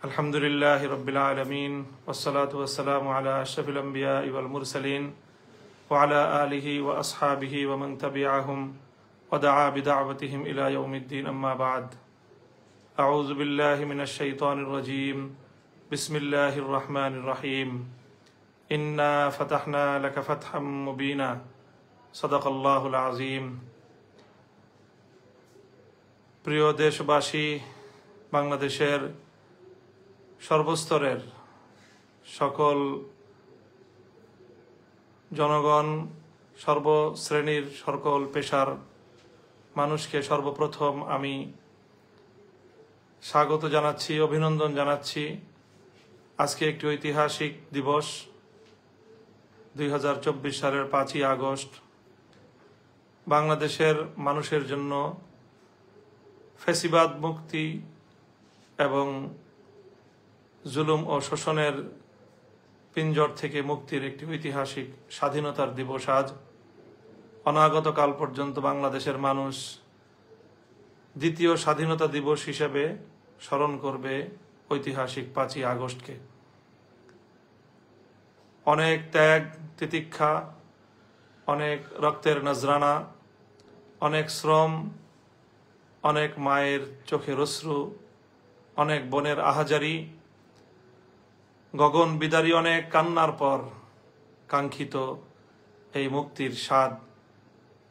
আলহামদুলিল্লাহি রাব্বিল আলামিন ওয়াসসালাতু ওয়াসসালামু আলা আশরাফিল আমবিয়া ওয়াল মুরসালিন ওয়া আলা আলিহি ওয়া আসহাবিহি ওয়া মান তাবিআহুম ওয়া দাআ বিদাওয়াতিহিম ইলা ইয়াউমিদ্দিন আম্মা বা'দ আউযু বিল্লাহি মিনাশ শাইতানির রাজীম বিসমিল্লাহির রহমানির রহিম ইন্না ফাতাহনা লাকা ফাতহাম মুবিনা সাদাকাল্লাহুল আযীম। প্রিয় দেশবাসী, বাংলাদেশের সর্বস্তরের সকল জনগণ, সর্বশ্রেণীর সকল পেশার মানুষকে সর্বপ্রথম আমি স্বাগত জানাচ্ছি, অভিনন্দন জানাচ্ছি। আজকে একটি ঐতিহাসিক দিবস, 2024 সালের 5ই আগস্ট। বাংলাদেশের মানুষের জন্য ফ্যাসিবাদ মুক্তি এবং জুলুম ও শোষণের পিঞ্জর থেকে মুক্তির একটি ঐতিহাসিক স্বাধীনতার দিবস আজ। অনাগত কাল পর্যন্ত বাংলাদেশের মানুষ দ্বিতীয় স্বাধীনতা দিবস হিসেবে স্মরণ করবে ঐতিহাসিক 5ই আগস্টকে। অনেক ত্যাগ তিতিক্ষা, অনেক রক্তের নজরানা, অনেক শ্রম, অনেক মায়ের চোখের অশ্রু, অনেক বোনের আহাজারি, গগন বিদারী অনেক কান্নার পর কাঙ্ক্ষিত এই মুক্তির স্বাদ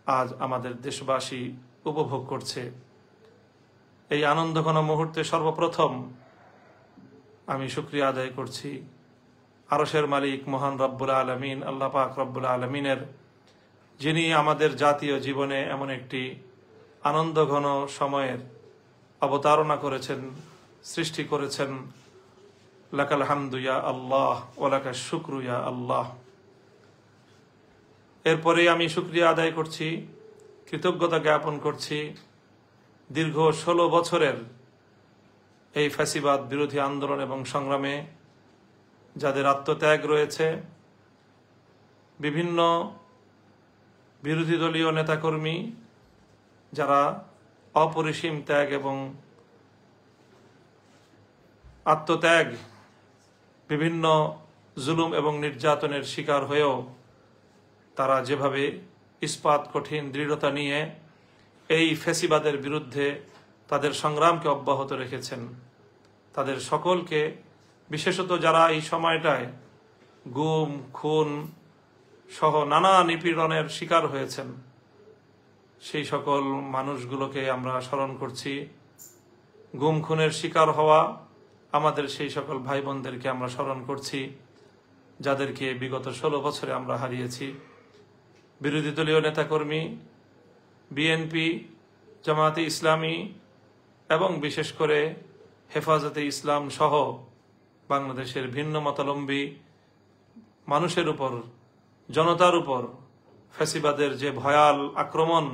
আজ আমাদের দেশবাসী উপভোগ করছে। এই আনন্দঘন মুহূর্তে সর্বপ্রথম আমি শুকরিয়া আদায় করছি আরশের মালিক মহান রব্বুল আলামিন, আল্লাহ পাক রব্বুল আলামিনের, যিনি আমাদের জাতীয় জীবনে এমন একটি আনন্দঘন সময়ের অবতারণা করেছেন, সৃষ্টি করেছেন। লাকাল হামদু ইয়া আল্লাহ ওয়া লাকাশ শুকরু ইয়া আল্লাহ। এরপরে আমি শুকরিয়া আদায় করছি, কৃতজ্ঞতা জ্ঞাপন করছি দীর্ঘ 16 বছরের এই ফ্যাসিবাদ বিরোধী আন্দোলন এবং সংগ্রামে যাদের আত্মত্যাগ রয়েছে, বিভিন্ন বিরোধী দলীয় নেতাকর্মী যারা অপরিসীম ত্যাগ এবং আত্মত্যাগ, বিভিন্ন জুলুম এবং নির্যাতনের শিকার হয়েও তারা যেভাবে ইস্পাত কঠিন দৃঢ়তা নিয়ে এই ফ্যাসিবাদের বিরুদ্ধে তাদের সংগ্রামকে অব্যাহত রেখেছেন, তাদের সকলকে, বিশেষত যারা এই সময়টায় গুম খুন সহ নানা নিপীড়নের শিকার হয়েছেন, সেই সকল মানুষগুলোকে আমরা স্মরণ করছি। গুম খুনের শিকার হওয়া আমাদের সেই সকল ভাই বোনদেরকে আমরা স্মরণ করছি, যাদেরকে বিগত 16 বছরে আমরা হারিয়েছি। বিরোধী দলীয় নেতাকর্মী, বিএনপি, জামায়াতে ইসলামী এবং বিশেষ করে হেফাজতে ইসলাম সহ বাংলাদেশের ভিন্ন মতাবলম্বী মানুষের উপর, জনতার উপর ফ্যাসিবাদের যে ভয়াল আক্রমণ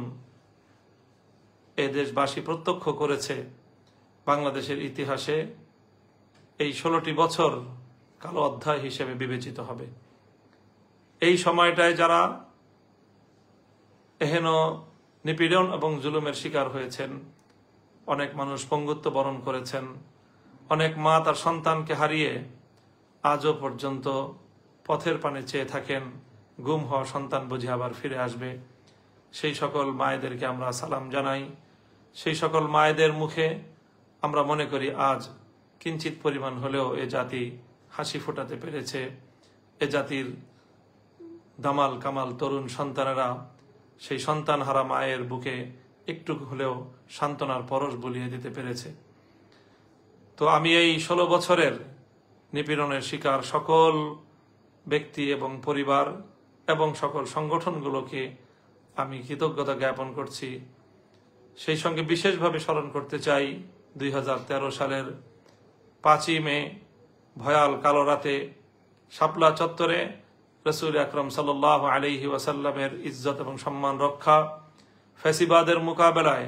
এ দেশবাসী প্রত্যক্ষ করেছে, বাংলাদেশের ইতিহাসে এই 16টি বছর কালো অধ্যায় হিসেবে বিবেচিত হবে। এই সময়টায় যারা এহেন নিপীড়ন এবং জুলুমের শিকার হয়েছেন, অনেক মানুষ পঙ্গুত্ব বরণ করেছেন, অনেক মা তার সন্তানকে হারিয়ে আজও পর্যন্ত পথের পানে চেয়ে থাকেন, গুম হওয়া সন্তান বুঝে আবার ফিরে আসবে। সেই সকল মায়েদেরকে আমরা সালাম জানাই। সেই সকল মায়েদের মুখে আমরা মনে করি আজ কিঞ্চিত পরিমাণ হলেও এ জাতি হাসি ফোটাতে পেরেছে। এ জাতির দামাল কামাল তরুণ সন্তানেরা সেই সন্তান হারা মায়ের বুকে একটু হলেও সান্ত্বনার পরশ বুলিয়ে দিতে পেরেছে। তো আমি এই 16 বছরের নিপীড়নের শিকার সকল ব্যক্তি এবং পরিবার এবং সকল সংগঠনগুলোকে আমি কৃতজ্ঞতা জ্ঞাপন করছি। সেই সঙ্গে বিশেষভাবে স্মরণ করতে চাই 2013 সালের 5ই মে ভয়াল কালো রাতে শাপলা চত্বরে রাসূল আকরাম সাল্লাল্লাহু আলাইহি ওয়াসাল্লামের ইজ্জত এবং সম্মান রক্ষা, ফ্যাসিবাদের মোকাবেলায়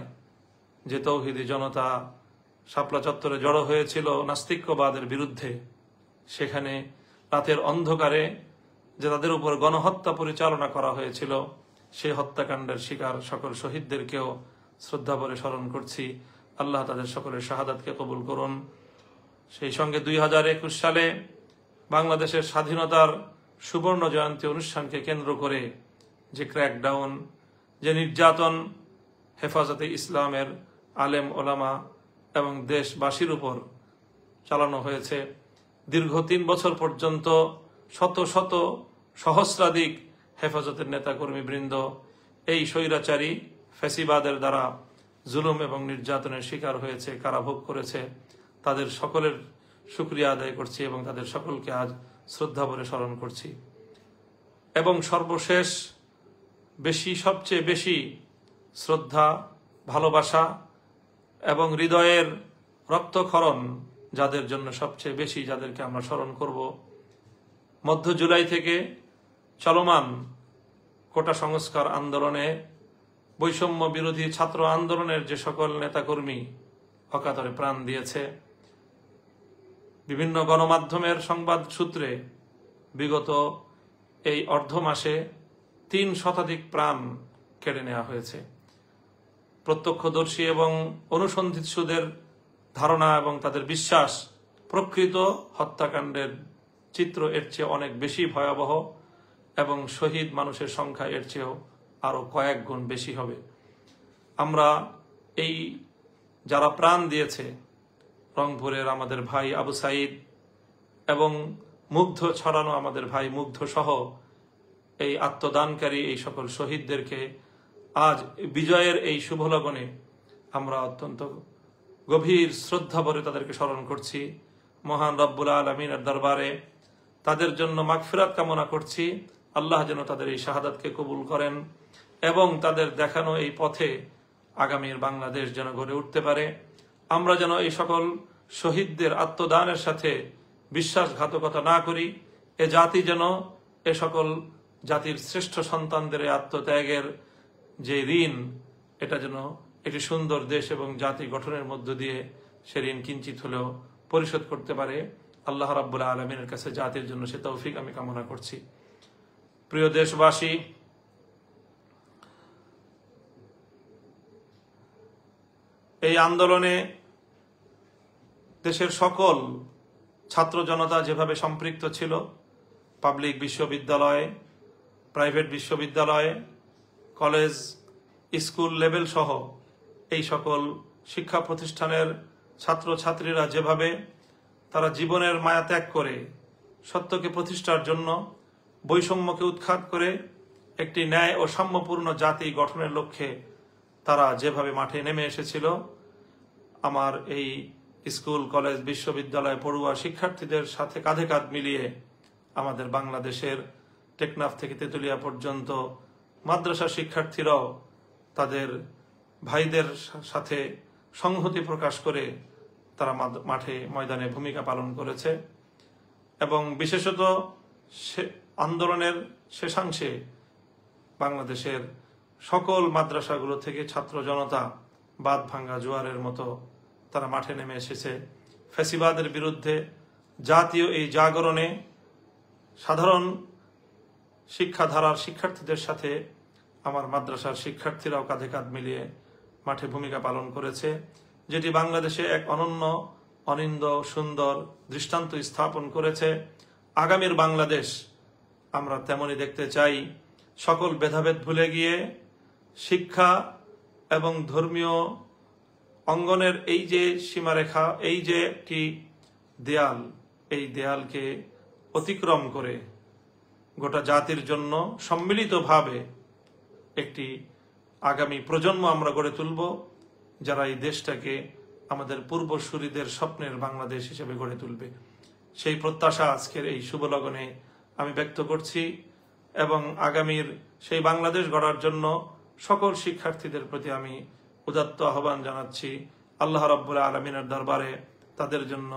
যে তৌহিদি জনতা শাপলা চত্বরে জড়ো হয়েছিল নাস্তিক্যবাদের বিরুদ্ধে, সেখানে রাতের অন্ধকারে যে তাদের উপর গণহত্যা পরিচালনা করা হয়েছিল, সেই হত্যাকাণ্ডের শিকার সকল শহীদদেরকেও শ্রদ্ধা ভরে স্মরণ করছি। আল্লাহ তাদের সকলের শাহাদাতকে কবুল করুন। সেই সঙ্গে 2021 সালে বাংলাদেশের স্বাধীনতার সুবর্ণ জয়ন্তী অনুষ্ঠানকে কেন্দ্র করে যে ক্র্যাকডাউন, যে নির্যাতন হেফাজতে ইসলামের আলেম ওলামা এবং দেশবাসীর উপর চালানো হয়েছে, দীর্ঘ 3 বছর পর্যন্ত শত শত সহস্রাধিক হেফাজতের নেতাকর্মী বৃন্দ এই স্বৈরাচারী ফ্যাসিবাদের দ্বারা জুলুম এবং নির্যাতনের শিকার হয়েছে, কারাভোগ করেছে, তাদের সকলের শুকরিয়া আদায় করছি এবং তাদের সকলকে আজ শ্রদ্ধা ভরে স্মরণ করছি। এবং সর্বশেষ সবচেয়ে বেশি শ্রদ্ধা, ভালোবাসা এবং হৃদয়ের রক্তক্ষরণ যাদের জন্য সবচেয়ে বেশি, যাদেরকে আমরা স্মরণ করব, মধ্য জুলাই থেকে চলমান কোটা সংস্কার আন্দোলনে, বৈষম্য বিরোধী ছাত্র আন্দোলনের যে সকল নেতাকর্মী অকাতরে প্রাণ দিয়েছে, বিভিন্ন গণমাধ্যমের সংবাদ সূত্রে বিগত এই অর্ধ মাসে 3 শতাধিক প্রাণ কেড়ে নেওয়া হয়েছে। প্রত্যক্ষদর্শী এবং অনুসন্ধিৎসুদের ধারণা এবং তাদের বিশ্বাস, প্রকৃত হত্যাকাণ্ডের চিত্র এর চেয়ে অনেক বেশি ভয়াবহ এবং শহীদ মানুষের সংখ্যা এর চেয়েও আরো কয়েক গুণ বেশি হবে। আমরা এই যারা প্রাণ দিয়েছে, রংপুরের আমাদের ভাই আবু সাইদ এবং মুগ্ধ ছড়ানো আমাদের ভাই মুগ্ধ সহ এই আত্মদানকারী এই সকল শহীদদেরকে আজ বিজয়ের এই শুভ লগনে আমরা অত্যন্ত গভীর শ্রদ্ধা ভরে তাদেরকে স্মরণ করছি। মহান রব্বুল আলামিনের দরবারে তাদের জন্য মাগফিরাত কামনা করছি। আল্লাহ যেন তাদের এই শাহাদাতকে কবুল করেন এবং তাদের দেখানো এই পথে আগামীর বাংলাদেশ যেন গড়ে উঠতে পারে। আমরা যেন এই সকল শহীদদের আত্মদানের সাথে বিশ্বাসঘাতকতা না করি। এ জাতি যেন এ সকল জাতির শ্রেষ্ঠ সন্তানদের আত্মত্যাগের যে ঋণ, এটা যেন একটি সুন্দর দেশ এবং জাতি গঠনের মধ্য দিয়ে সে ঋণ কিঞ্চিত হলেও পরিশোধ করতে পারে। আল্লাহ রাব্বুল আলামিনের কাছে জাতির জন্য সে তৌফিক আমি কামনা করছি। প্রিয় দেশবাসী, এই আন্দোলনে দেশের সকল ছাত্র জনতা যেভাবে সম্পৃক্ত ছিল, পাবলিক বিশ্ববিদ্যালয়, প্রাইভেট বিশ্ববিদ্যালয়, কলেজ, স্কুল লেভেল সহ এই সকল শিক্ষা প্রতিষ্ঠানের ছাত্রছাত্রীরা যেভাবে তারা জীবনের মায়া ত্যাগ করে সত্যকে প্রতিষ্ঠার জন্য, বৈষম্যকে উৎখাত করে একটি ন্যায় ও সাম্যপূর্ণ জাতি গঠনের লক্ষ্যে তারা যেভাবে মাঠে নেমে এসেছিল, আমার এই স্কুল, কলেজ, বিশ্ববিদ্যালয় পড়ুয়া শিক্ষার্থীদের সাথে কাঁধে কাঁধ মিলিয়ে আমাদের বাংলাদেশের টেকনাফ থেকে তেতুলিয়া পর্যন্ত মাদ্রাসা শিক্ষার্থীরাও তাদের ভাইদের সাথে সংহতি প্রকাশ করে তারা মাঠে ময়দানে ভূমিকা পালন করেছে। এবং বিশেষত আন্দোলনের শেষাংশে বাংলাদেশের সকল মাদ্রাসাগুলো থেকে ছাত্র জনতা বাঁধ ভাঙ্গা জোয়ারের মতো তারা মাঠে নেমে এসেছে। ফ্যাসিবাদের বিরুদ্ধে জাতীয় এই জাগরণে সাধারণ শিক্ষাধারার শিক্ষার্থীদের সাথে আমার মাদ্রাসার শিক্ষার্থীরাও কাঁধে কাঁধ মিলিয়ে মাঠে ভূমিকা পালন করেছে, যেটি বাংলাদেশে এক অনন্য, অনিন্দ, সুন্দর দৃষ্টান্ত স্থাপন করেছে। আগামীর বাংলাদেশ আমরা তেমনই দেখতে চাই। সকল ভেদাভেদ ভুলে গিয়ে শিক্ষা এবং ধর্মীয় অঙ্গনের এই যে সীমারেখা, এই যে একটি দেয়াল, এই দেয়ালকে অতিক্রম করে গোটা জাতির জন্য সম্মিলিতভাবে একটি আগামী প্রজন্ম আমরা গড়ে তুলব, যারা এই দেশটাকে আমাদের পূর্বসূরীদের স্বপ্নের বাংলাদেশ হিসেবে গড়ে তুলবে। সেই প্রত্যাশা আজকের এই শুভ লগনে আমি ব্যক্ত করছি এবং আগামীর সেই বাংলাদেশ গড়ার জন্য সকল শিক্ষার্থীদের প্রতি আমি উদাত্ত আহ্বান জানাচ্ছি। আল্লাহ রাব্বুল আলামিনের দরবারে তাদের জন্য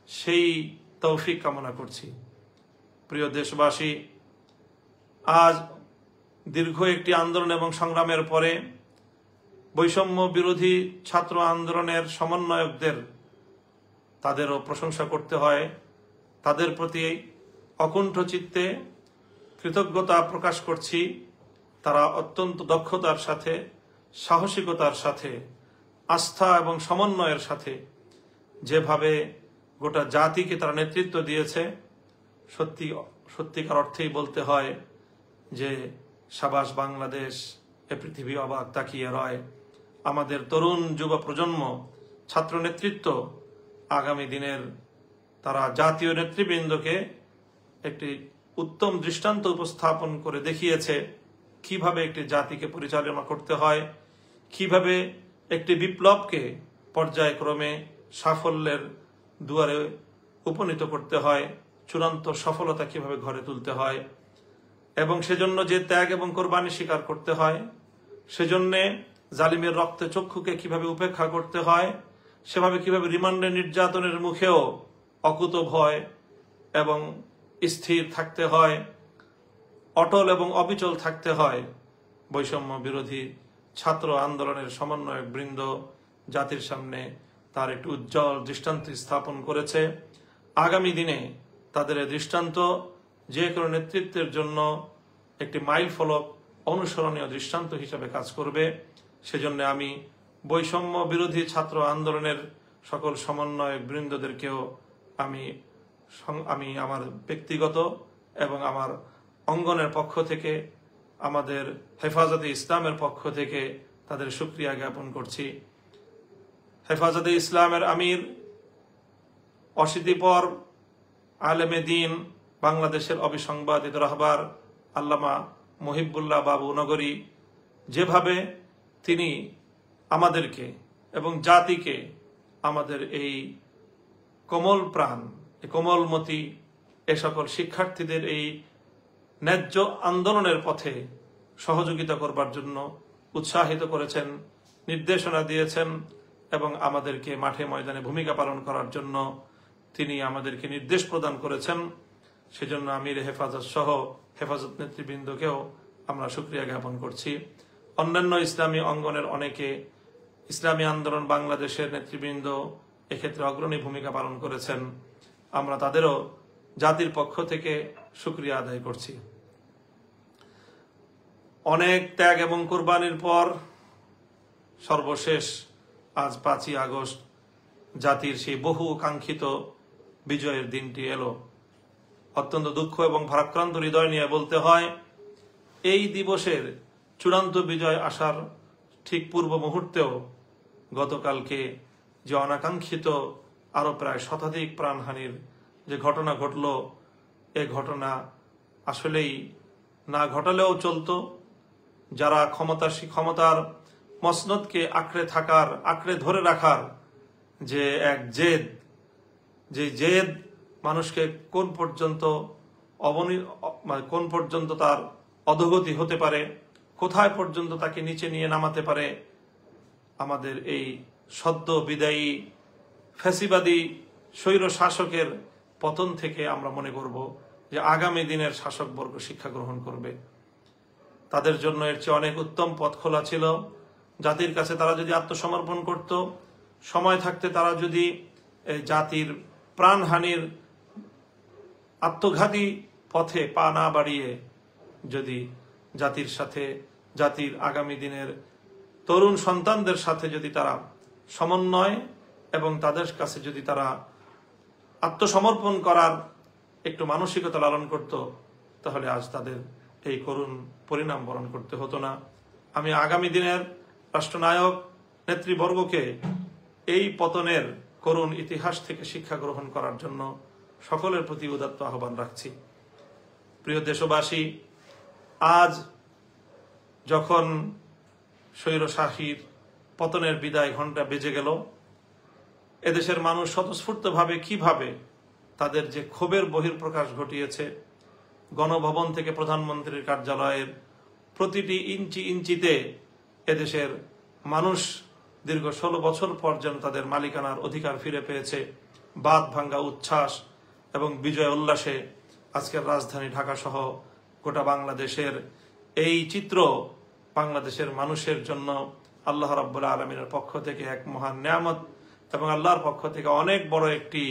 সেই তৌফিক কামনা করছি। প্রিয় দেশবাসী, আজ দীর্ঘ একটি আন্দোলন এবং সংগ্রামের পরে বৈষম্য বিরোধী ছাত্র আন্দোলনের সমন্বয়কদের তাদেরও প্রশংসা করতে হয়। তাদের প্রতি অকুণ্ঠ চিত্তে কৃতজ্ঞতা প্রকাশ করছি। তারা অত্যন্ত দক্ষতার সাথে, সাহসিকতার সাথে, আস্থা এবং সমন্বয়ের সাথে যেভাবে গোটা জাতিকে তারা নেতৃত্ব দিয়েছে। সত্যিকার অর্থেই বলতে হয় যে সাবাস বাংলাদেশ, এ পৃথিবী অবাক তাকিয়ে রয়। আমাদের তরুণ যুব প্রজন্ম, ছাত্র নেতৃত্ব আগামী দিনের তারা জাতীয় নেতৃবৃন্দকে একটি উত্তম দৃষ্টান্ত উপস্থাপন করে দেখিয়েছে কিভাবে একটি জাতিকে পরিচালনা করতে হয়, কিভাবে একটি বিপ্লবকে পর্যায়ক্রমে সাফল্যের দুয়ারে উপনীত করতে হয়, চূড়ান্ত সফলতা কিভাবে ঘরে তুলতে হয়, এবং সেজন্য যে ত্যাগ এবং কোরবানি স্বীকার করতে হয়, সেজন্যে জালিমের রক্তে চক্ষুকে কিভাবে উপেক্ষা করতে হয়, সেভাবে কিভাবে রিমান্ডে নির্যাতনের মুখেও অকুত ভয় এবং স্থির থাকতে হয়, অটল এবং অবিচল থাকতে হয়। বৈষম্য বিরোধী ছাত্র আন্দোলনের সমন্বয়ক বৃন্দ জাতির সামনে তার একটি উজ্জ্বল দৃষ্টান্ত স্থাপন করেছে। আগামী দিনে তাদের এই দৃষ্টান্ত যে কোনো নেতৃত্বের জন্য একটি মাইল ফলক, অনুসরণীয় দৃষ্টান্ত হিসেবে কাজ করবে। সেজন্য আমি বৈষম্য বিরোধী ছাত্র আন্দোলনের সকল সমন্বয়ক বৃন্দদেরকেও আমি আমার ব্যক্তিগত এবং আমার অঙ্গনের পক্ষ থেকে, আমাদের হেফাজতে ইসলামের পক্ষ থেকে তাদের শুকরিয়া জ্ঞাপন করছি। হেফাজতে ইসলামের আমির, অশীতিপর আলেমে দ্বীন, বাংলাদেশের অবিসংবাদিত রাহবার আল্লামা মুহিবুল্লাহ বাবু নগরী যেভাবে তিনি আমাদেরকে এবং জাতিকে, আমাদের এই কোমল প্রাণ, কোমলমতি এ সকল শিক্ষার্থীদের এই ন্যায্য আন্দোলনের পথে সহযোগিতা করবার জন্য উৎসাহিত করেছেন, নির্দেশনা দিয়েছেন এবং আমাদেরকে মাঠে ময়দানে ভূমিকা পালন করার জন্য তিনি আমাদেরকে নির্দেশ প্রদান করেছেন। সেজন্য আমির হেফাজত সহ হেফাজত নেতৃবৃন্দকেও আমরা শুকরিয়া জ্ঞাপন করছি। অন্যান্য ইসলামী অঙ্গনের অনেকে, ইসলামী আন্দোলন বাংলাদেশের নেতৃবৃন্দ এক্ষেত্রে অগ্রণী ভূমিকা পালন করেছেন। আমরা তাদেরও জাতির পক্ষ থেকে শুকরিয়া আদায় করছি। অনেক ত্যাগ এবং কোরবানির পর সর্বশেষ আজ 5ই আগস্ট জাতির সেই বহু কাঙ্ক্ষিত বিজয়ের দিনটি এলো। অত্যন্ত দুঃখ এবং ভারাক্রান্ত হৃদয় নিয়ে বলতে হয়, এই দিবসের চূড়ান্ত বিজয় আসার ঠিক পূর্ব মুহূর্তেও গতকালকে যে অনাকাঙ্ক্ষিত আরো প্রায় শতাধিক প্রাণহানির যে ঘটনা ঘটল, এ ঘটনা আসলেই না ঘটালেও চলতো। যারা ক্ষমতার মসনদকে আঁকড়ে ধরে রাখার যে এক জেদ, যে জেদ মানুষকে কোন পর্যন্ত তার অধোগতি হতে পারে, কোথায় পর্যন্ত তাকে নিচে নিয়ে নামাতে পারে, আমাদের এই সদ্য বিদায়ী ফ্যাসিবাদী স্বৈর শাসকের পতন থেকে আমরা মনে করব যে আগামী দিনের শাসকবর্গ শিক্ষা গ্রহণ করবে। তাদের জন্য এর চেয়ে অনেক উত্তম পথ খোলা ছিল। জাতির কাছে তারা যদি আত্মসমর্পণ করত, সময় থাকতে তারা যদি জাতির প্রাণহানির আত্মঘাতী পথে পা না বাড়িয়ে যদি জাতির সাথে, জাতির আগামী দিনের তরুণ সন্তানদের সাথে যদি তারা সমন্বয় এবং তাদের কাছে যদি তারা আত্মসমর্পণ করার একটু মানসিকতা লালন করত, তাহলে আজ তাদের এই করুণ পরিণাম বরণ করতে হতো না। আমি আগামী দিনের রাষ্ট্রনায়ক নেতৃবর্গকে এই পতনের করুণ ইতিহাস থেকে শিক্ষা গ্রহণ করার জন্য সকলের প্রতি উদাত্ত আহ্বান রাখছি। প্রিয় দেশবাসী, আজ যখন স্বৈরশাসীর পতনের বিদায় ঘণ্টা বেজে গেল, এদেশের মানুষ স্বতঃস্ফূর্তভাবে কিভাবে তাদের যে ক্ষোভের বহিঃপ্রকাশ ঘটিয়েছে, গণভবন থেকে প্রধানমন্ত্রীর কার্যালয়ের প্রতিটি ইঞ্চিতে এদেশের মানুষ দীর্ঘ 16 বছর পর যেন তাদের মালিকানার অধিকার ফিরে পেয়েছে। বাঁধ ভাঙ্গা উচ্ছ্বাস এবং বিজয় উল্লাসে আজকের রাজধানী ঢাকা সহ গোটা বাংলাদেশের এই চিত্র বাংলাদেশের মানুষের জন্য আল্লাহ রাব্বুল আলামিনের পক্ষ থেকে এক মহান নিয়ামত এবং আল্লাহর পক্ষ থেকে অনেক বড় একটি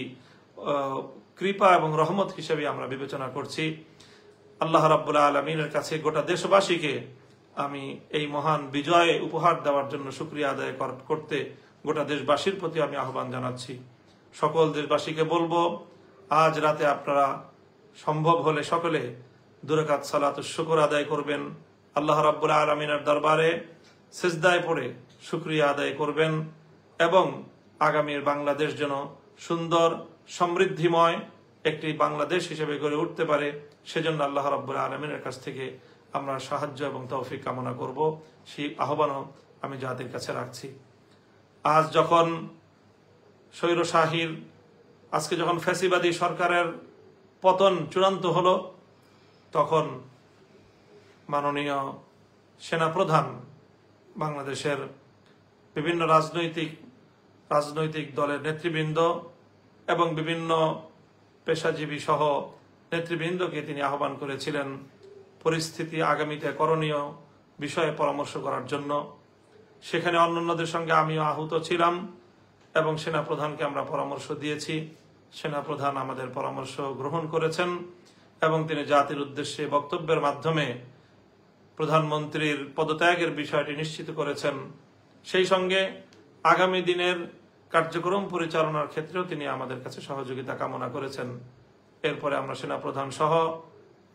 কৃপা এবং রহমত হিসেবে আমরা বিবেচনা করছি। আল্লাহ রাব্বুল আলামিনের কাছে গোটা দেশবাসীকে আমি এই মহান বিজয় উপহার দেওয়ার জন্য শুকরিয়া আদায় করতে গোটা দেশবাসীর প্রতি আমি আহ্বান জানাচ্ছি। সকল দেশবাসীকে বলবো, আজ রাতে আপনারা সম্ভব হলে সকলে 2 রাকাত সালাতুশ শুকর আদায় করবেন, আল্লাহ রাব্বুল আলামিনের দরবারে সিজদায় পড়ে শুকরিয়া আদায় করবেন এবং আগামীর বাংলাদেশ যেন সুন্দর সমৃদ্ধিময় একটি বাংলাদেশ হিসেবে গড়ে উঠতে পারে, সেজন্য আল্লাহ রাব্বুল আলামিনের কাছ থেকে আমরা সাহায্য এবং তৌফিক কামনা করব। সেই আহ্বানও আমি জাতির কাছে রাখছি। আজ যখন স্বৈরশাহীর, আজকে যখন ফ্যাসিবাদী সরকারের পতন চূড়ান্ত হলো, তখন মাননীয় সেনাপ্রধান বাংলাদেশের বিভিন্ন রাজনৈতিক দলের নেতৃবৃন্দ এবং বিভিন্ন পেশাজীবী সহ নেতৃবৃন্দকে তিনি আহ্বান করেছিলেন পরিস্থিতি আগামীতে করণীয় বিষয়ে পরামর্শ করার জন্য। সেখানে অন্যান্যদের সঙ্গে আমিও আহত ছিলাম এবং সেনাপ্রধানকে আমরা পরামর্শ দিয়েছি। সেনাপ্রধান আমাদের পরামর্শ গ্রহণ করেছেন এবং তিনি জাতির উদ্দেশ্যে বক্তব্যের মাধ্যমে প্রধানমন্ত্রীর পদত্যাগের বিষয়টি নিশ্চিত করেছেন। সেই সঙ্গে আগামী দিনের কার্যক্রম পরিচালনার ক্ষেত্রেও তিনি আমাদের কাছে সহযোগিতা কামনা করেছেন। এরপরে আমরা সেনাপ্রধান সহ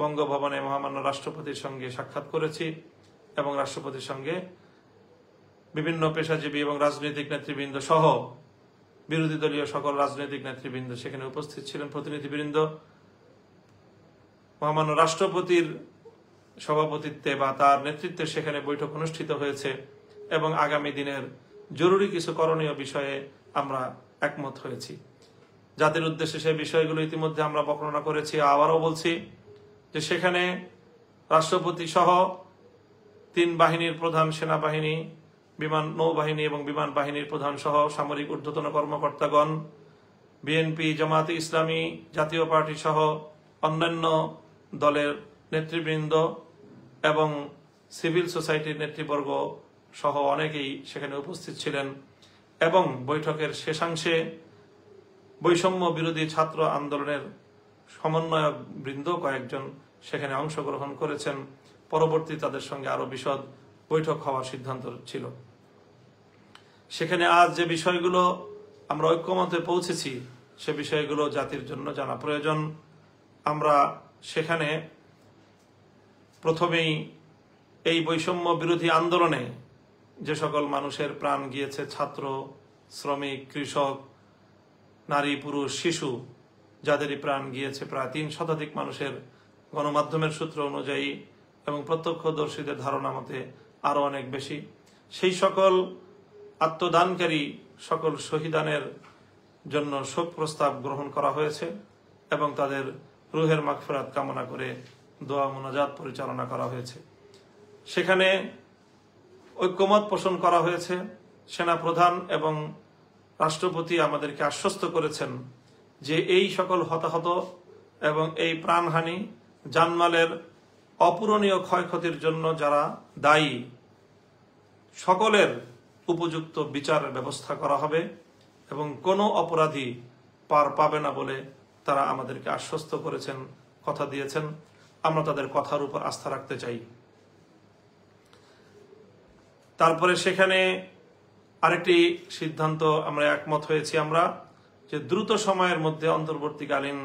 বঙ্গভবনে মহামান্য রাষ্ট্রপতির সঙ্গে সাক্ষাৎ করেছি এবং রাষ্ট্রপতির সঙ্গে বিভিন্ন পেশাজীবী এবং রাজনৈতিক নেতৃবৃন্দ সহ বিরোধী দলীয় সকল রাজনৈতিক নেতৃবৃন্দ সেখানে উপস্থিত ছিলেন, প্রতিনিধিবৃন্দ। মহামান্য রাষ্ট্রপতির সভাপতিত্বে বা তার নেতৃত্বে সেখানে বৈঠক অনুষ্ঠিত হয়েছে এবং আগামী দিনের জরুরি কিছু করণীয় বিষয়ে আমরা একমত হয়েছি। জাতির উদ্দেশ্যে সেই বিষয়গুলো ইতিমধ্যে আমরা বর্ণনা করেছি। আবারও বলছি যে সেখানে রাষ্ট্রপতি সহ 3 বাহিনীর প্রধান, সেনাবাহিনী, নৌবাহিনী এবং বিমান বাহিনীর প্রধান সহ সামরিক ঊর্ধ্বতন কর্মকর্তাগণ, বিএনপি, জামায়াতে ইসলামী, জাতীয় পার্টি সহ অন্যান্য দলের নেতৃবৃন্দ এবং সিভিল সোসাইটির নেতৃবর্গ সহ অনেকেই সেখানে উপস্থিত ছিলেন এবং বৈঠকের শেষাংশে বৈষম্য বিরোধী ছাত্র আন্দোলনের সমন্বয়ক বৃন্দ কয়েকজন সেখানে অংশগ্রহণ করেছেন। পরবর্তী তাদের সঙ্গে আরো বিশদ বৈঠক হওয়ার সিদ্ধান্ত ছিল। সেখানে আজ যে বিষয়গুলো আমরা ঐক্যমতে পৌঁছেছি সে বিষয়গুলো জাতির জন্য জানা প্রয়োজন। আমরা সেখানে প্রথমেই এই বৈষম্য বিরোধী আন্দোলনে যে সকল মানুষের প্রাণ গিয়েছে, ছাত্র, শ্রমিক, কৃষক, নারী, পুরুষ, শিশু, যাদেরই প্রাণ গিয়েছে প্রায় 3 শতাধিক মানুষের গণমাধ্যমের সূত্র অনুযায়ী এবং প্রত্যক্ষদর্শীদের ধারণা মতে আরো অনেক বেশি। সেই সকল আত্মদানকারী সকল শহীদানের জন্য শোক প্রস্তাব গ্রহণ করা হয়েছে এবং তাদের রুহের মাগফিরাত কামনা করে দোয়া মোনাজাত পরিচালনা করা হয়েছে। সেখানে ঐক্যমত পোষণ করা হয়েছে। সেনাপ্রধান এবং রাষ্ট্রপতি আমাদেরকে আশ্বস্ত করেছেন যে এই সকল হতাহত এবং এই প্রাণহানি, জানমালের অপূরণীয় ক্ষয়ক্ষতির জন্য যারা দায়ী, সকলের উপযুক্ত বিচারের ব্যবস্থা করা হবে এবং কোনো অপরাধী পার পাবে না বলে তারা আমাদেরকে আশ্বস্ত করেছেন, কথা দিয়েছেন। আমরা তাদের কথার উপর আস্থা রাখতে চাই। তারপরে সেখানে আরেকটি সিদ্ধান্ত আমরা একমত হয়েছি আমরা যে দ্রুত সময়ের মধ্যে অন্তর্বর্তীকালীন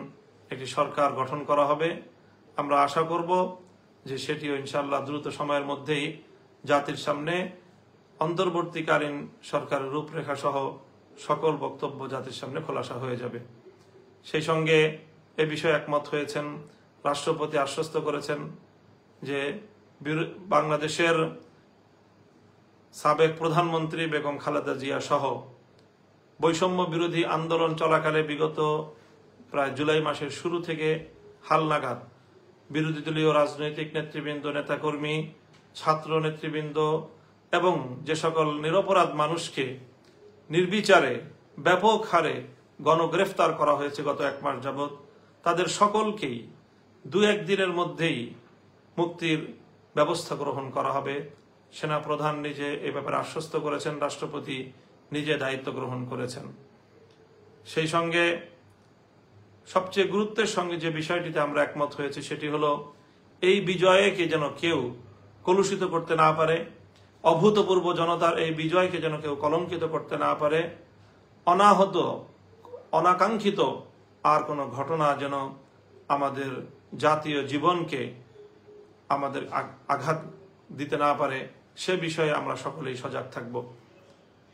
একটি সরকার গঠন করা হবে। আমরা আশা করব যে সেটিও ইনশাআল্লাহ দ্রুত সময়ের মধ্যেই জাতির সামনে অন্তর্বর্তীকালীন সরকারের রূপরেখা সহ সকল বক্তব্য জাতির সামনে খোলাসা হয়ে যাবে। সেই সঙ্গে এ বিষয়ে একমত হয়েছেন। রাষ্ট্রপতি আশ্বস্ত করেছেন যে বাংলাদেশের সাবেক প্রধানমন্ত্রী বেগম খালেদা জিয়া সহ বৈষম্য বিরোধী আন্দোলন চলাকালে বিগত প্রায় জুলাই মাসের শুরু থেকে হালনাগাদ বিরোধী দলীয় রাজনৈতিক নেতৃবৃন্দ, নেতাকর্মী, ছাত্র নেতৃবৃন্দ এবং যে সকল নিরপরাধ মানুষকে নির্বিচারে ব্যাপক হারে গণগ্রেফতার করা হয়েছে গত 1 মাস যাবৎ, তাদের সকলকেই 2-1 দিনের মধ্যেই মুক্তির ব্যবস্থা গ্রহণ করা হবে। সেনাপ্রধান নিজে এ ব্যাপারে আশ্বস্ত করেছেন, রাষ্ট্রপতি নিজে দায়িত্ব গ্রহণ করেছেন। সেই সঙ্গে সবচেয়ে গুরুত্বের সঙ্গে যে বিষয়টিতে আমরা একমত হয়েছি সেটি হলো এই বিজয়কে যেন কেউ কলুষিত করতে না পারে, অভূতপূর্ব জনতার এই বিজয়কে যেন কেউ কলঙ্কিত করতে না পারে, অনাহত অনাকাঙ্ক্ষিত আর কোনো ঘটনা যেন আমাদের জাতীয় জীবনকে আমাদের আঘাত দিতে না পারে, সে বিষয়ে আমরা সকলেই সজাগ থাকব।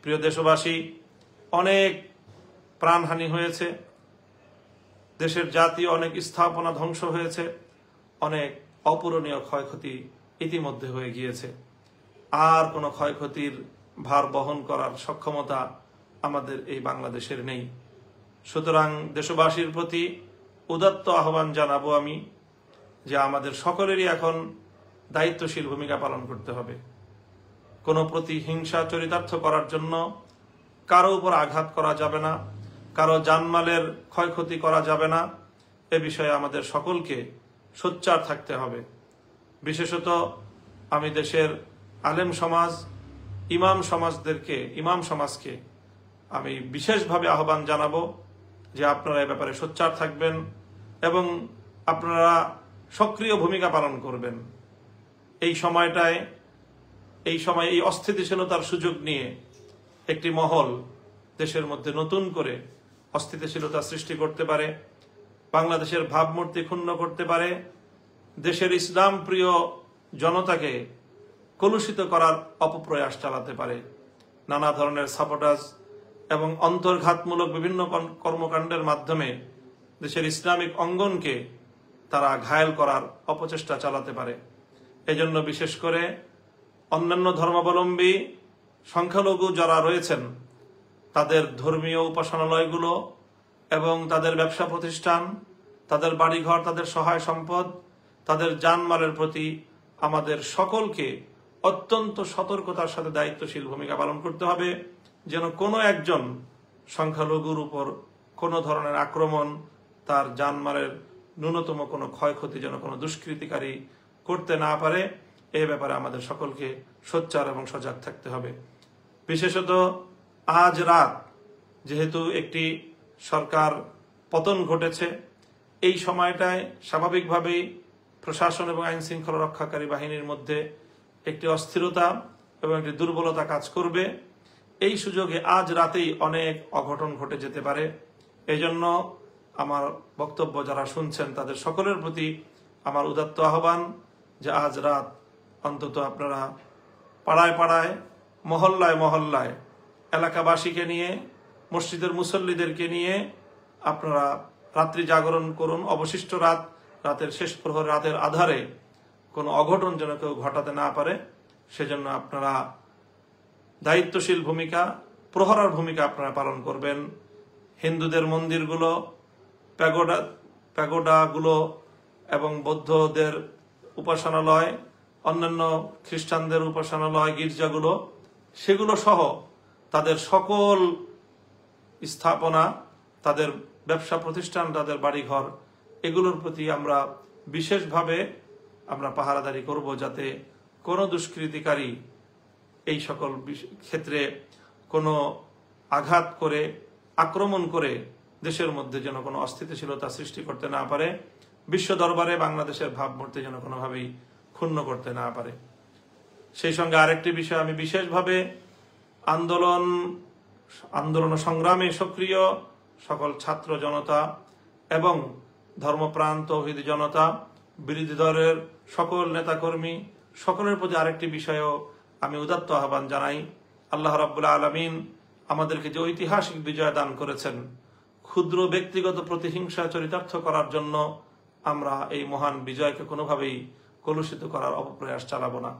প্রিয় দেশবাসী, অনেক প্রাণহানি হয়েছে, দেশের জাতীয় অনেক স্থাপনা ধ্বংস হয়েছে, অনেক অপূরণীয় ক্ষয়ক্ষতি ইতিমধ্যে হয়ে গিয়েছে। আর কোনো ক্ষয়ক্ষতির ভার বহন করার সক্ষমতা আমাদের এই বাংলাদেশের নেই। সুতরাং দেশবাসীর প্রতি উদাত্ত আহ্বান জানাবো আমি যে আমাদের সকলেরই এখন দায়িত্বশীল ভূমিকা পালন করতে হবে। কোনো প্রতিহিংসা চরিতার্থ করার জন্য কারো উপর আঘাত করা যাবে না, কারো জানমালের ক্ষয়ক্ষতি করা যাবে না। এ বিষয়ে আমাদের সকলকে সোচ্চার থাকতে হবে। বিশেষত আমি দেশের আলেম সমাজ, ইমাম সমাজকে আমি বিশেষভাবে আহ্বান জানাবো যে আপনারা এ ব্যাপারে সোচ্চার থাকবেন এবং আপনারা সক্রিয় ভূমিকা পালন করবেন। এই সময় এই অস্থিতিশীলতার সুযোগ নিয়ে একটি মহল দেশের মধ্যে নতুন করে অস্থিতিশীলতা সৃষ্টি করতে পারে, বাংলাদেশের ভাবমূর্তি ক্ষুণ্ণ করতে পারে, দেশের ইসলাম প্রিয় জনতাকে কলুষিত করার অপপ্রয়াস চালাতে পারে। নানা ধরনের সাবোটাজ এবং অন্তর্ঘাতমূলক বিভিন্ন কর্মকাণ্ডের মাধ্যমে দেশের ইসলামিক অঙ্গনকে তারা ঘায়েল করার অপচেষ্টা চালাতে পারে। এজন্য বিশেষ করে অন্যান্য ধর্মাবলম্বী সংখ্যালঘু যারা রয়েছেন তাদের ধর্মীয় উপাসনালয়গুলো এবং তাদের ব্যবসা প্রতিষ্ঠান, তাদের বাড়িঘর, তাদের সহায় সম্পদ, তাদের জানমালের প্রতি আমাদের সকলকে অত্যন্ত সতর্কতার সাথে দায়িত্বশীল ভূমিকা পালন করতে হবে, যেন কোনো একজন সংখ্যালঘুর উপর কোনো ধরনের আক্রমণ, তার জানমালের ন্যূনতম কোনো ক্ষয়ক্ষতি যেন কোনো দুষ্কৃতিকারী করতে না পারে। এ ব্যাপারে আমাদের সকলকে সোচ্চার এবং সজাগ থাকতে হবে। বিশেষত আজ রাত যেহেতু একটি সরকার পতন ঘটেছে, এই সময়টায় স্বাভাবিকভাবেই প্রশাসন এবং আইন শৃঙ্খলা রক্ষাকারী বাহিনীর মধ্যে একটি অস্থিরতা এবং একটি দুর্বলতা কাজ করবে। এই সুযোগে আজ রাতেই অনেক অঘটন ঘটে যেতে পারে। এই জন্য আমার বক্তব্য যারা শুনছেন তাদের সকলের প্রতি আমার উদাত্ত আহ্বান যে আজ রাত অন্তত আপনারা পাড়ায় পাড়ায়, মহল্লায় মহল্লায় এলাকাবাসীকে নিয়ে, মসজিদের মুসল্লিদেরকে নিয়ে আপনারা রাত্রি জাগরণ করুন। অবশিষ্ট রাতের শেষ প্রহর, রাতের আধারে কোনো অঘটন যেন কেউ ঘটাতে না পারে, সেজন্য আপনারা দায়িত্বশীল ভূমিকা, প্রহরার ভূমিকা আপনারা পালন করবেন। হিন্দুদের মন্দিরগুলো, প্যাগোডাগুলো এবং বৌদ্ধদের উপাসনালয়, অন্যান্য খ্রিস্টানদের উপাসনালয়, গির্জাগুলো, সেগুলো সহ তাদের সকল স্থাপনা, তাদের ব্যবসা প্রতিষ্ঠান, তাদের বাড়িঘর, এগুলোর প্রতি আমরা বিশেষভাবে পাহারাদারি করব, যাতে কোনো দুষ্কৃতিকারী এই সকল ক্ষেত্রে কোনো আঘাত করে, আক্রমণ করে দেশের মধ্যে যেন কোনো অস্থিতিশীলতা সৃষ্টি করতে না পারে, বিশ্ব দরবারে বাংলাদেশের ভাবমূর্তি যেন কোনোভাবেই ক্ষুণ্ণ করতে না পারে। সেই সঙ্গে আরেকটি বিষয় আমি বিশেষভাবে আন্দোলন সংগ্রামে সক্রিয় সকল ছাত্র জনতা এবং ধর্মপ্রাণ তৌহিদি জনতা, বিরোধী দলের সকল নেতাকর্মী, সকলের প্রতি আরেকটি বিষয়ও আমি উদাত্ত আহ্বান জানাই। আল্লাহ রাব্বুল আলামিন আমাদেরকে যে ঐতিহাসিক বিজয় দান করেছেন, ক্ষুদ্র ব্যক্তিগত প্রতিহিংসা চরিতার্থ করার জন্য আমরা এই মহান বিজয়কে কোনোভাবেই কলুষিত করার অপপ্রয়াস চালাবো না।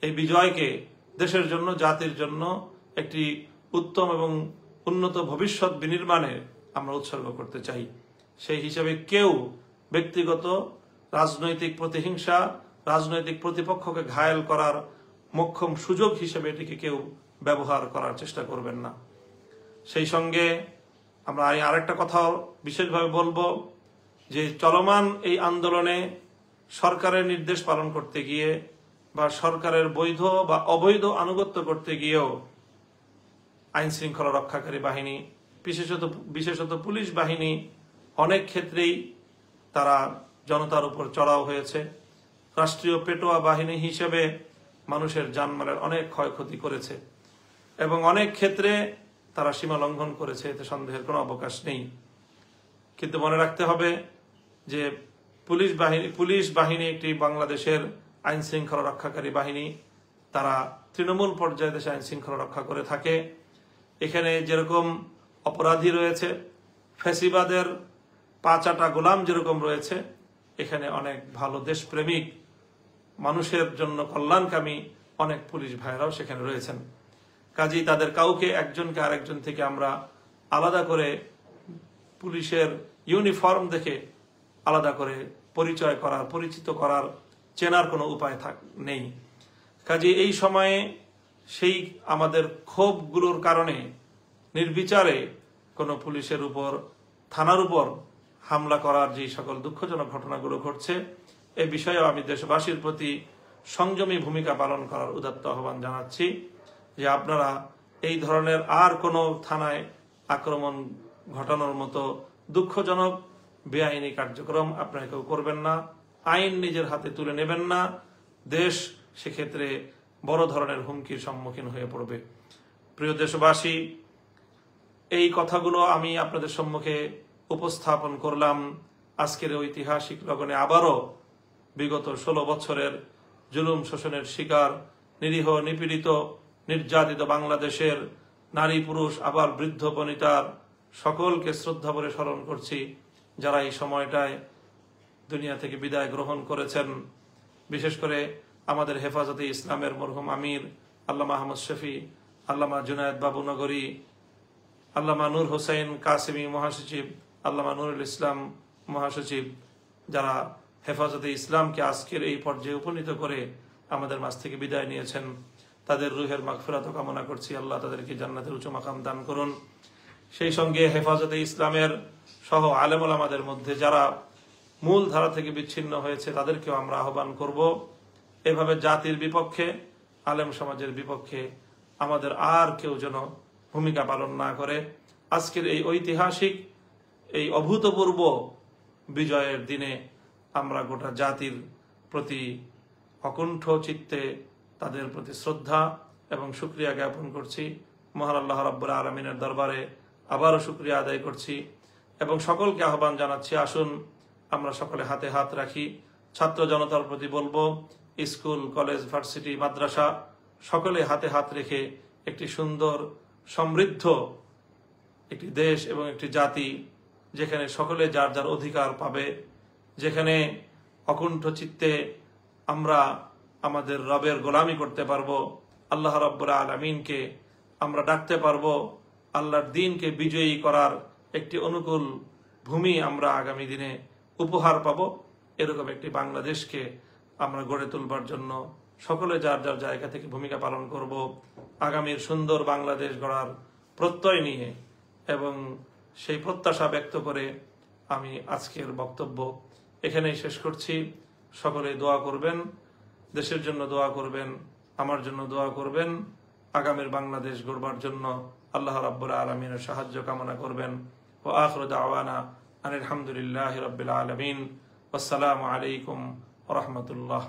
এই বিজয়কে দেশের জন্য, জাতির জন্য একটি উত্তম এবং উন্নত ভবিষ্যৎ বিনির্মাণে আমরা উৎসর্গ করতে চাই। সেই হিসেবে কেউ ব্যক্তিগত রাজনৈতিক প্রতিহিংসা, রাজনৈতিক প্রতিপক্ষকে ঘায়েল করার মোক্ষম সুযোগ হিসেবে এটিকে কেউ ব্যবহার করার চেষ্টা করবেন না। সেই সঙ্গে আমরা আরেকটা কথাও বিশেষভাবে বলবো যে চলমান এই আন্দোলনে সরকারের নির্দেশ পালন করতে গিয়ে বা সরকারের বৈধ বা অবৈধ আনুগত্য করতে গিয়েও আইন শৃঙ্খলা রক্ষাকারী বাহিনী, বিশেষত পুলিশ বাহিনী অনেক ক্ষেত্রেই তারা জনতার উপর চড়াও হয়েছে। রাষ্ট্রীয় পেটোয়া বাহিনী হিসেবে মানুষের জানমালের অনেক ক্ষয়ক্ষতি করেছে এবং অনেক ক্ষেত্রে তারা সীমা লঙ্ঘন করেছে, এতে সন্দেহের কোনো অবকাশ নেই। কিন্তু মনে রাখতে হবে যে পুলিশ বাহিনী একটি বাংলাদেশের আইন শৃঙ্খলা রক্ষাকারী বাহিনী। তারা তৃণমূল পর্যায়ে দেশে আইন শৃঙ্খলা রক্ষা করে থাকে। এখানে যেরকম অপরাধী রয়েছে, ফ্যাসিবাদের পাঁচাটা গোলাম যেরকম রয়েছে, এখানে অনেক ভালো দেশপ্রেমিক, মানুষের জন্য কল্যাণকামী অনেক পুলিশ ভাইরাও সেখানে রয়েছেন। কাজেই তাদের কাউকে একজনকে আরেকজন থেকে আমরা আলাদা করে পুলিশের ইউনিফর্ম দেখে আলাদা করে পরিচয় করার, পরিচিত করার, চেনার কোনো উপায় নেই। কাজেই এই সময়ে সেই আমাদের ক্ষোভগুলোর কারণে নির্বিচারে কোনো পুলিশের উপর, থানার উপর হামলা করার যে সকল দুঃখজনক ঘটনাগুলো ঘটছে, এ বিষয়েও আমি দেশবাসীর প্রতি সংযমী ভূমিকা পালন করার উদাত্ত আহ্বান জানাচ্ছি যে আপনারা এই ধরনের আর কোনো থানায় আক্রমণ ঘটানোর মতো দুঃখজনক বেআইনি কার্যক্রম আপনারা কেউ করবেন না। আইন নিজের হাতে তুলে নেবেন না। দেশ সেক্ষেত্রে বড় ধরনের হুমকির সম্মুখীন হয়ে পড়বে। প্রিয় দেশবাসী, এই কথাগুলো আমি আপনাদের সম্মুখে উপস্থাপন করলাম আজকের ঐতিহাসিক লগনে আবারও বিগত 16 বছরের জুলুম শোষণের শিকার, নিরীহ, নিপীড়িত, নির্যাতিত বাংলাদেশের নারী, পুরুষ, আবার বৃদ্ধ বনিতার সকলকে শ্রদ্ধা ভরে স্মরণ করছি, যারা এই সময়টায় দুনিয়া থেকে বিদায় গ্রহণ করেছেন। বিশেষ করে আমাদের হেফাজতে ইসলামের মরহুম আমির আল্লামা আহমদ শফি, আল্লামা জুনায়েদ বাবু নগরী, আল্লামা নূর হোসেন কাসেমি মহাসচিব, আল্লামা নুরুল ইসলাম মহাসচিব, যারা হেফাজতে ইসলামকে আজকের এই পর্যায়ে উপনীত করে আমাদের মাঝ থেকে বিদায় নিয়েছেন, তাদের রুহের মাগফিরাত কামনা করছি। আল্লাহ তাদেরকে জান্নাতের উঁচু মাকাম দান করুন। সেই সঙ্গে হেফাজতে ইসলামের সহ আলেম ওলামাদের মধ্যে যারা মূল ধারা থেকে বিচ্ছিন্ন হয়েছে, তাদেরকেও আমরা আহ্বান করব, এভাবে জাতির বিপক্ষে, আলেম সমাজের বিপক্ষে আমাদের আর কেউ যেন ভূমিকা পালন না করে। আজকের এই ঐতিহাসিক, এই অভূতপূর্ব বিজয়ের দিনে আমরা গোটা জাতির প্রতি অকুণ্ঠ চিত্তে তাদের প্রতি শ্রদ্ধা এবং শুকরিয়া জ্ঞাপন করছি। মহান আল্লাহ রাব্বুল আলামিনের দরবারে আবারও শুকরিয়া আদায় করছি এবং সকলকে আহ্বান জানাচ্ছি, আসুন আমরা সকলে হাতে হাত রাখি। ছাত্র জনতার প্রতি বলবো, স্কুল, কলেজ, ভার্সিটি, মাদ্রাসা সকলে হাতে হাত রেখে একটি সুন্দর, সমৃদ্ধ একটি দেশ এবং একটি জাতি, যেখানে সকলে যার যার অধিকার পাবে, যেখানে অকুণ্ঠ চিত্তে আমরা আমাদের রবের গোলামি করতে পারবো, আল্লাহ রাব্বুল আলামিনকে আমরা ডাকতে পারবো, আল্লাহর দ্বীনকে বিজয়ী করার একটি অনুকূল ভূমি আমরা আগামী দিনে উপহার পাবো। এরকম একটি বাংলাদেশকে আমরা গড়ে তুলবার জন্য সকলে যার যার জায়গা থেকে ভূমিকা পালন করব। আগামীর সুন্দর বাংলাদেশ গড়ার প্রত্যয় নিয়ে এবং সেই প্রত্যাশা ব্যক্ত করে আমি আজকের বক্তব্য এখানেই শেষ করছি। সকলে দোয়া করবেন, দেশের জন্য দোয়া করবেন, আমার জন্য দোয়া করবেন, আগামীর বাংলাদেশ গড়বার জন্য আল্লাহ রাব্বুল আলামিনের সাহায্য কামনা করবেন। ওয়া আখিরু দাওয়ানা আনিল হামদুলিল্লাহি রাব্বিল আলামিন। আসসালামু আলাইকুম ওয়া রাহমাতুল্লাহ।